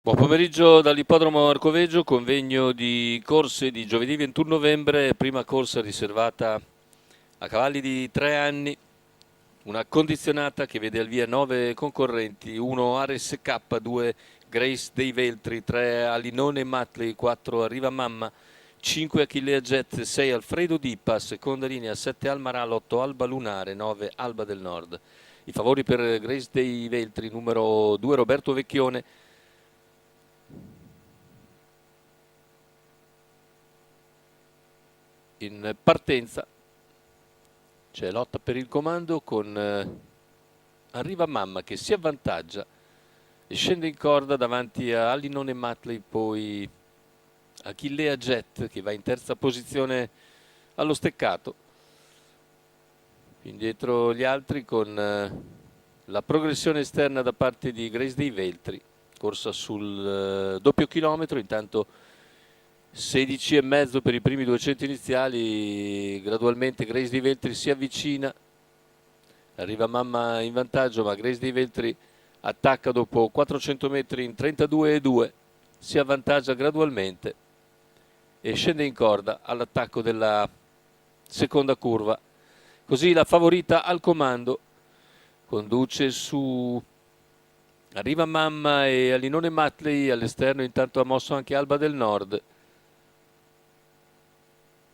Buon pomeriggio dall'ippodromo Arcoveggio, convegno di corse di giovedì 21 novembre, prima corsa riservata a cavalli di 3 anni, una condizionata che vede al via 9 concorrenti, 1 Ares K, 2 Grace dei Veltri, 3 Alinone Matley, 4 Arriva Mamma, 5 Achillea Jet, 6 Alfredo Dippa, seconda linea 7 Almaral, 8 Alba Lunare, 9 Alba del Nord. I favori per Grace dei Veltri, numero 2 Roberto Vecchione, in partenza c'è lotta per il comando con Arriva Mamma che si avvantaggia e scende in corda davanti a Alinone Matley, poi Achillea Jet che va in terza posizione allo steccato, indietro gli altri con la progressione esterna da parte di Grace dei Veltri, corsa sul doppio chilometro. Intanto 16,5 per i primi 200 iniziali, gradualmente Grace dei Veltri si avvicina, Arriva Mamma in vantaggio, ma Grace dei Veltri attacca dopo 400 metri in 32,2, si avvantaggia gradualmente e scende in corda all'attacco della seconda curva. Così la favorita al comando conduce su Arriva Mamma e Alinone Matley, all'esterno intanto ha mosso anche Alba del Nord.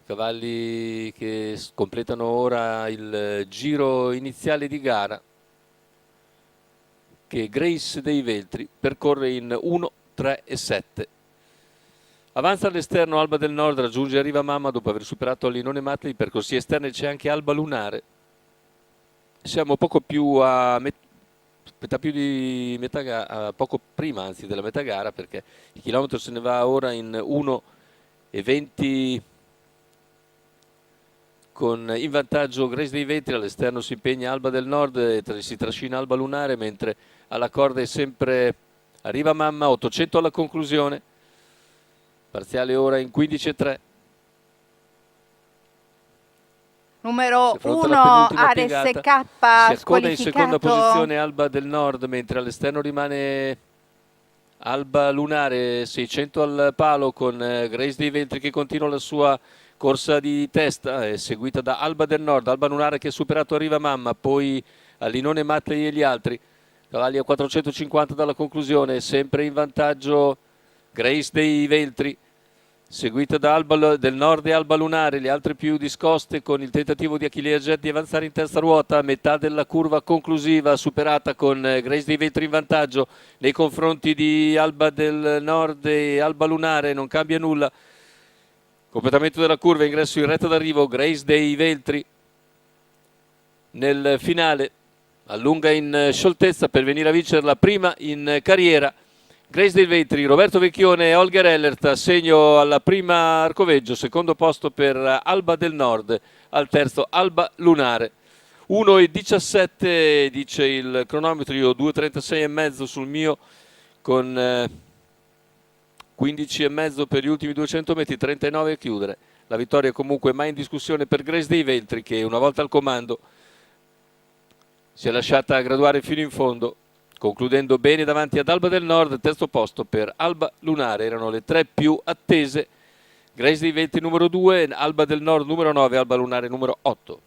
Cavalli che completano ora il giro iniziale di gara che Grace dei Veltri percorre in 1, 3 e 7. Avanza all'esterno Alba del Nord, raggiunge Arriva Mamma dopo aver superato Alinone Matley. I percorsi esterni c'è anche Alba Lunare. Siamo poco più a metà più di metà gara, poco prima anzi della metà gara, perché il chilometro se ne va ora in 1 e 20 con in vantaggio Grace dei Veltri. All'esterno si impegna Alba del Nord e si trascina Alba Lunare, mentre alla corda è sempre Arriva Mamma. 800 alla conclusione, parziale ora in 15,3. Numero Si affronta 1 la penultima Ares piegata, K si accoda in seconda squalificato. posizione Alba del Nord, mentre all'esterno rimane Alba Lunare. 600 al palo con Grace dei Veltri che continua la sua corsa di testa, è seguita da Alba del Nord. Alba Lunare che ha superato Arriva Mamma, poi Alinone Matley e gli altri cavalli a 450 dalla conclusione, sempre in vantaggio Grace dei Veltri, seguita da Alba del Nord e Alba Lunare, le altre più discoste, con il tentativo di Achillea Jet di avanzare in terza ruota a metà della curva conclusiva, superata con Grace dei Veltri in vantaggio nei confronti di Alba del Nord e Alba Lunare. Non cambia nulla, completamento della curva, ingresso in retta d'arrivo, Grace dei Veltri nel finale allunga in scioltezza per venire a vincere la prima in carriera. Grace dei Veltri, Roberto Vecchione e Holger Ellert, assegno alla prima Arcoveggio, secondo posto per Alba del Nord, al terzo Alba Lunare. 1,17 dice il cronometro, io 2,36,5 sul mio, con 15,5 per gli ultimi 200 metri, 39 a chiudere. La vittoria comunque mai in discussione per Grace dei Veltri, che una volta al comando si è lasciata graduare fino in fondo, concludendo bene davanti ad Alba del Nord. Terzo posto per Alba Lunare, erano le tre più attese. Grace dei Veltri numero 2, Alba del Nord numero 9, Alba Lunare numero 8.